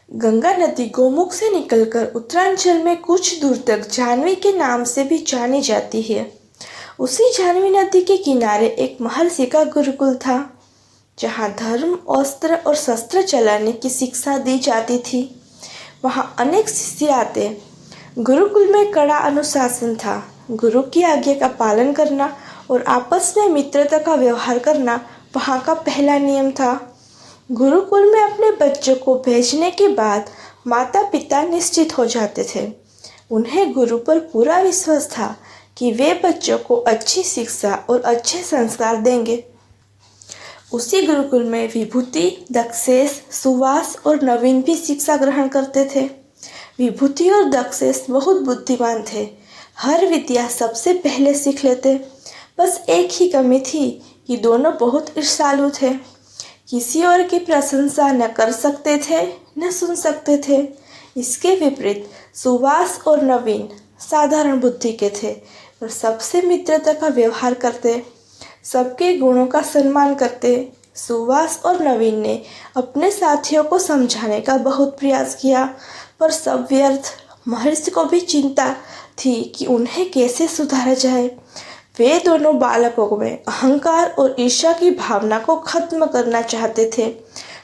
गंगा नदी गोमुख से निकलकर उत्तरांचल में कुछ दूर तक जाह्नवी के नाम से भी जानी जाती है। उसी जाह्नवी नदी के किनारे एक महर्षि का गुरुकुल था, जहाँ धर्म, अस्त्र और शस्त्र चलाने की शिक्षा दी जाती थी। वहाँ अनेक शिष्य आते। गुरुकुल में कड़ा अनुशासन था। गुरु की आज्ञा का पालन करना और आपस में मित्रता का व्यवहार करना वहाँ का पहला नियम था। गुरुकुल में अपने बच्चों को भेजने के बाद माता पिता निश्चित हो जाते थे। उन्हें गुरु पर पूरा विश्वास था कि वे बच्चों को अच्छी शिक्षा और अच्छे संस्कार देंगे। उसी गुरुकुल में विभूति, दक्षेश, सुवास और नवीन भी शिक्षा ग्रहण करते थे। विभूति और दक्षेश बहुत बुद्धिमान थे। हर विद्या सबसे पहले सीख लेते। बस एक ही कमी थी कि दोनों बहुत ईर्ष्यालु थे। किसी और की प्रशंसा न कर सकते थे न सुन सकते थे। इसके विपरीत सुवास और नवीन साधारण बुद्धि के थे और सबसे मित्रता का व्यवहार करते, सबके गुणों का सम्मान करते। सुवास और नवीन ने अपने साथियों को समझाने का बहुत प्रयास किया, पर सब व्यर्थ। महर्षि को भी चिंता थी कि उन्हें कैसे सुधारा जाए। वे दोनों बालकों में अहंकार और ईर्ष्या की भावना को खत्म करना चाहते थे,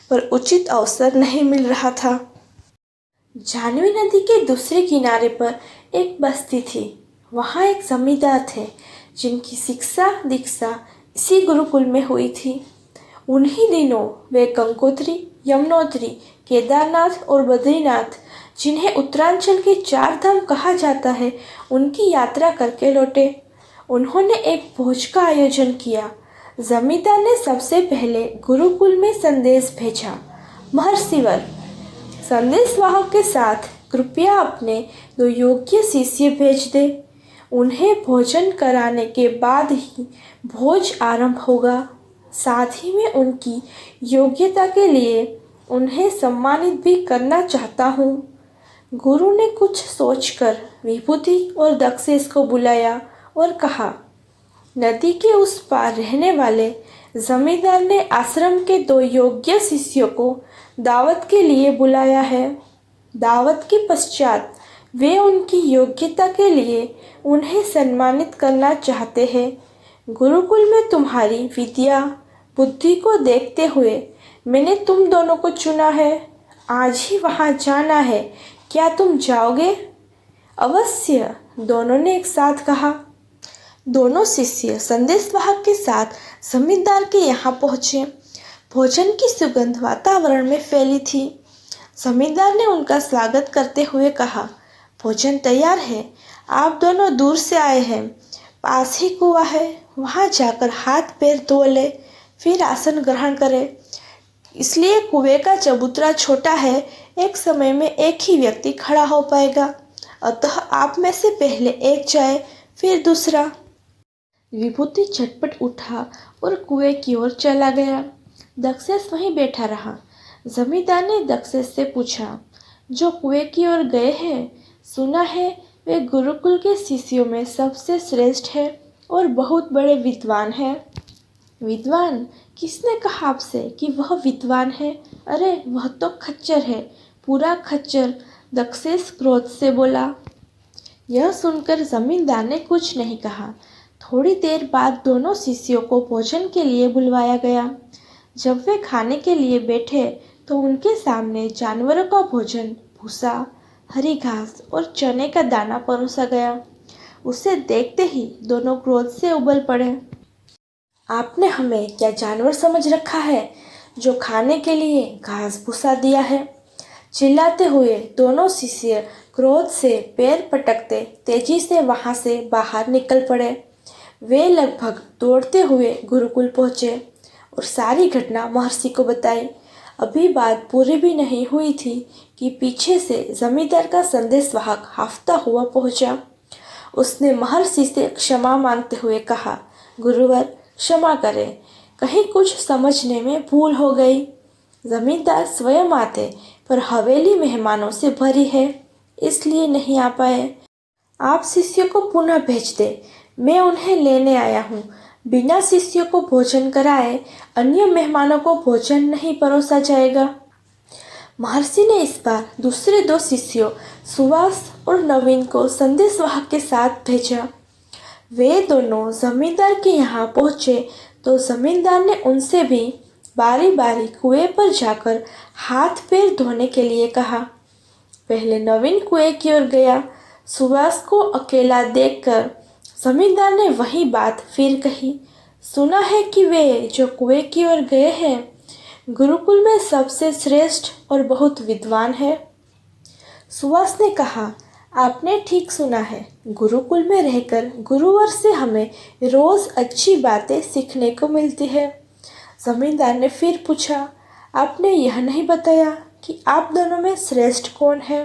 पर उचित अवसर नहीं मिल रहा था। जाह्नवी नदी के दूसरे किनारे पर एक बस्ती थी। वहाँ एक जमींदार थे, जिनकी शिक्षा दीक्षा इसी गुरुकुल में हुई थी। उन्हीं दिनों वे गंगोत्री, यमुनोत्री, केदारनाथ और बद्रीनाथ, जिन्हें उत्तरांचल के 4 धाम कहा जाता है, उनकी यात्रा करके लौटे। उन्होंने एक भोज का आयोजन किया। जमींदार ने सबसे पहले गुरुकुल में संदेश भेजा, महर्षिवर, संदेशवाहक के साथ कृपया अपने 2 योग्य शिष्य भेज दे। उन्हें भोजन कराने के बाद ही भोज आरंभ होगा। साथ ही मैं उनकी योग्यता के लिए उन्हें सम्मानित भी करना चाहता हूँ। गुरु ने कुछ सोचकर विभूति और दक्षेश को बुलाया और कहा, नदी के उस पार रहने वाले जमींदार ने आश्रम के 2 योग्य शिष्यों को दावत के लिए बुलाया है। दावत के पश्चात वे उनकी योग्यता के लिए उन्हें सम्मानित करना चाहते हैं। गुरुकुल में तुम्हारी विद्या बुद्धि को देखते हुए मैंने तुम दोनों को चुना है। आज ही वहाँ जाना है। क्या तुम जाओगे? अवश्य, दोनों ने एक साथ कहा। दोनों शिष्य संदेशवाहक के साथ जमींदार के यहाँ पहुँचे। भोजन की सुगंध वातावरण में फैली थी। जमींदार ने उनका स्वागत करते हुए कहा, भोजन तैयार है। आप दोनों दूर से आए हैं। पास ही कुआं है, वहाँ जाकर हाथ पैर धो ले, फिर आसन ग्रहण करें। इसलिए कुएं का चबूतरा छोटा है, एक समय में एक ही व्यक्ति खड़ा हो पाएगा। अतः आप में से पहले एक जाए, फिर दूसरा। विभूति झटपट उठा और कुएं की ओर चला गया। दक्षेश वहीं बैठा रहा। जमींदार ने दक्षेश से पूछा, जो कुएं की ओर गए हैं, सुना है वे गुरुकुल के शिष्यों में सबसे श्रेष्ठ है और बहुत बड़े विद्वान हैं। विद्वान? किसने कहा आपसे कि वह विद्वान है? अरे वह तो खच्चर है, पूरा खच्चर, दक्षेश क्रोध से बोला। यह सुनकर जमींदार ने कुछ नहीं कहा। थोड़ी देर बाद दोनों शिष्यों को भोजन के लिए बुलवाया गया। जब वे खाने के लिए बैठे तो उनके सामने जानवरों का भोजन, भूसा, हरी घास और चने का दाना परोसा गया। उसे देखते ही दोनों क्रोध से उबल पड़े। आपने हमें क्या जानवर समझ रखा है, जो खाने के लिए घास भूसा दिया है? चिल्लाते हुए दोनों शिष्य क्रोध से पैर पटकते तेजी से वहां से बाहर निकल पड़े। वे लगभग दौड़ते हुए गुरुकुल पहुँचे और सारी घटना महर्षि को बताई। अभी बात पूरी भी नहीं हुई थी कि पीछे से जमींदार का संदेशवाहक हांफता हुआ पहुंचा। उसने महर्षि से क्षमा मांगते हुए कहा, गुरुवर क्षमा करें, कहीं कुछ समझने में भूल हो गई। जमींदार स्वयं आते, पर हवेली मेहमानों से भरी है, इसलिए नहीं आ पाए। आप शिष्यों को पुनः भेज दे, मैं उन्हें लेने आया हूँ। बिना शिष्यों को भोजन कराए अन्य मेहमानों को भोजन नहीं परोसा जाएगा। महर्षि ने इस बार दूसरे दो शिष्यों सुवास और नवीन को संदेशवाहक के साथ भेजा। वे दोनों जमींदार के यहाँ पहुँचे तो जमींदार ने उनसे भी बारी बारी कुएं पर जाकर हाथ पैर धोने के लिए कहा। पहले नवीन कुएं की ओर गया। सुभाष को अकेला देखकर जमींदार ने वही बात फिर कही। सुना है कि वे जो कुएं की ओर गए हैं गुरुकुल में सबसे श्रेष्ठ और बहुत विद्वान है। सुभाष ने कहा, आपने ठीक सुना है। गुरुकुल में रहकर गुरुवर से हमें रोज अच्छी बातें सीखने को मिलती है। जमींदार ने फिर पूछा, आपने यह नहीं बताया कि आप दोनों में श्रेष्ठ कौन है?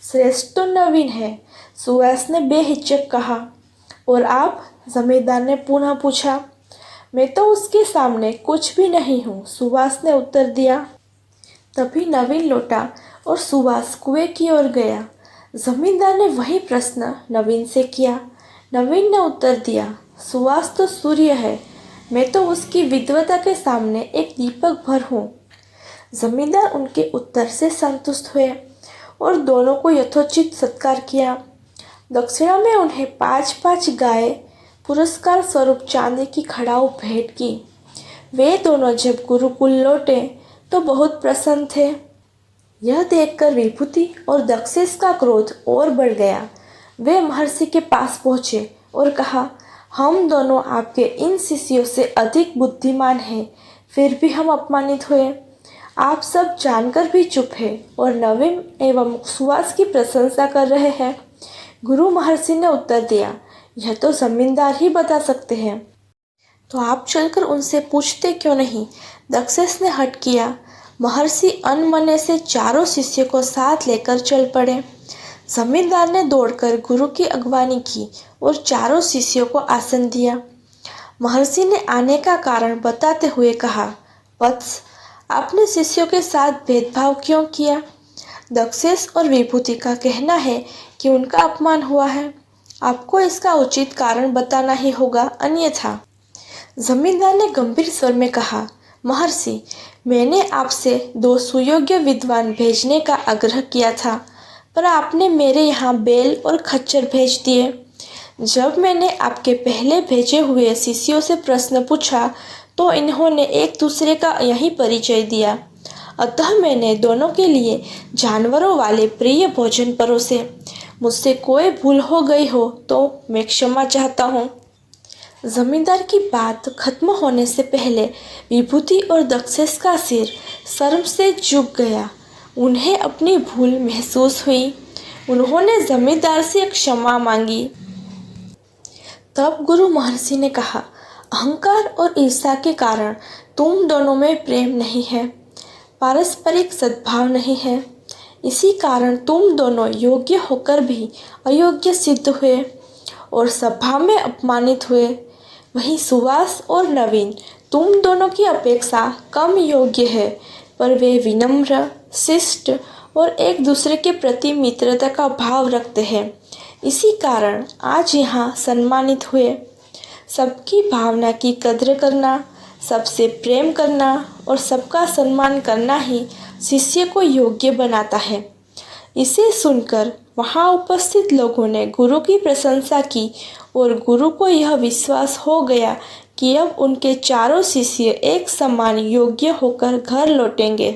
श्रेष्ठ तो नवीन है, सुहास ने बेहिचक कहा। और आप? जमींदार ने पुनः पूछा। मैं तो उसके सामने कुछ भी नहीं हूँ, सुहास ने उत्तर दिया। तभी नवीन लौटा और सुहास कुएं की ओर गया। जमींदार ने वही प्रश्न नवीन से किया। नवीन ने उत्तर दिया, सुहास तो सूर्य है, मैं तो उसकी विद्वता के सामने एक दीपक भर हूँ। जमींदार उनके उत्तर से संतुष्ट हुए और दोनों को यथोचित सत्कार किया। दक्षिणा में उन्हें 5-5 गाय पुरस्कार स्वरूप चांदी की खड़ाऊ भेंट की। वे दोनों जब गुरुकुल लौटे तो बहुत प्रसन्न थे। यह देखकर विभूति और दक्षेश का क्रोध और बढ़ गया। वे महर्षि के पास पहुँचे और कहा, हम दोनों आपके इन शिष्यों से अधिक बुद्धिमान हैं, फिर भी हम अपमानित हुए। आप सब जानकर भी चुप है और नवीन एवं सुहास की प्रशंसा कर रहे हैं। गुरु महर्षि ने उत्तर दिया, यह तो जमींदार ही बता सकते हैं, तो आप चलकर उनसे पूछते क्यों नहीं? दक्षेश ने हट किया। महर्षि अनमने से चारों शिष्यों को साथ लेकर चल पड़े। जमींदार ने दौड़कर गुरु की अगवानी की और चारों शिष्यों को आसन दिया। महर्षि ने आने का कारण बताते हुए कहा, वत्स, आपने शिष्यों के साथ भेदभाव क्यों किया? दक्षेश और विभूति का कहना है कि उनका अपमान हुआ है। आपको इसका उचित कारण बताना ही होगा, अन्यथा। जमींदार ने गंभीर स्वर में कहा, महर्षि, मैंने आपसे 2 सुयोग्य विद्वान भेजने का आग्रह किया था, पर आपने मेरे यहाँ बैल और खच्चर भेज दिए। जब मैंने आपके पहले भेजे हुए शिष्यों से प्रश्न पूछा तो इन्होंने एक दूसरे का यही परिचय दिया। अतः मैंने दोनों के लिए जानवरों वाले प्रिय भोजन परोसे। मुझसे कोई भूल हो गई हो तो मैं क्षमा चाहता हूँ। जमींदार की बात खत्म होने से पहले विभूति और दक्षेश का सिर शर्म से झुक गया। उन्हें अपनी भूल महसूस हुई। उन्होंने जमींदार से क्षमा मांगी। तब गुरु महर्षि ने कहा, अहंकार और ईर्ष्या के कारण तुम दोनों में प्रेम नहीं है, पारस्परिक सद्भाव नहीं है। इसी कारण तुम दोनों योग्य होकर भी अयोग्य सिद्ध हुए और सभा में अपमानित हुए। वहीं सुहास और नवीन तुम दोनों की अपेक्षा कम योग्य है, पर वे विनम्र, शिष्ट और एक दूसरे के प्रति मित्रता का भाव रखते हैं। इसी कारण आज यहाँ सम्मानित हुए। सबकी भावना की कद्र करना, सबसे प्रेम करना और सबका सम्मान करना ही शिष्य को योग्य बनाता है। इसे सुनकर वहाँ उपस्थित लोगों ने गुरु की प्रशंसा की और गुरु को यह विश्वास हो गया कि अब उनके चारों शिष्य एक समान योग्य होकर घर लौटेंगे।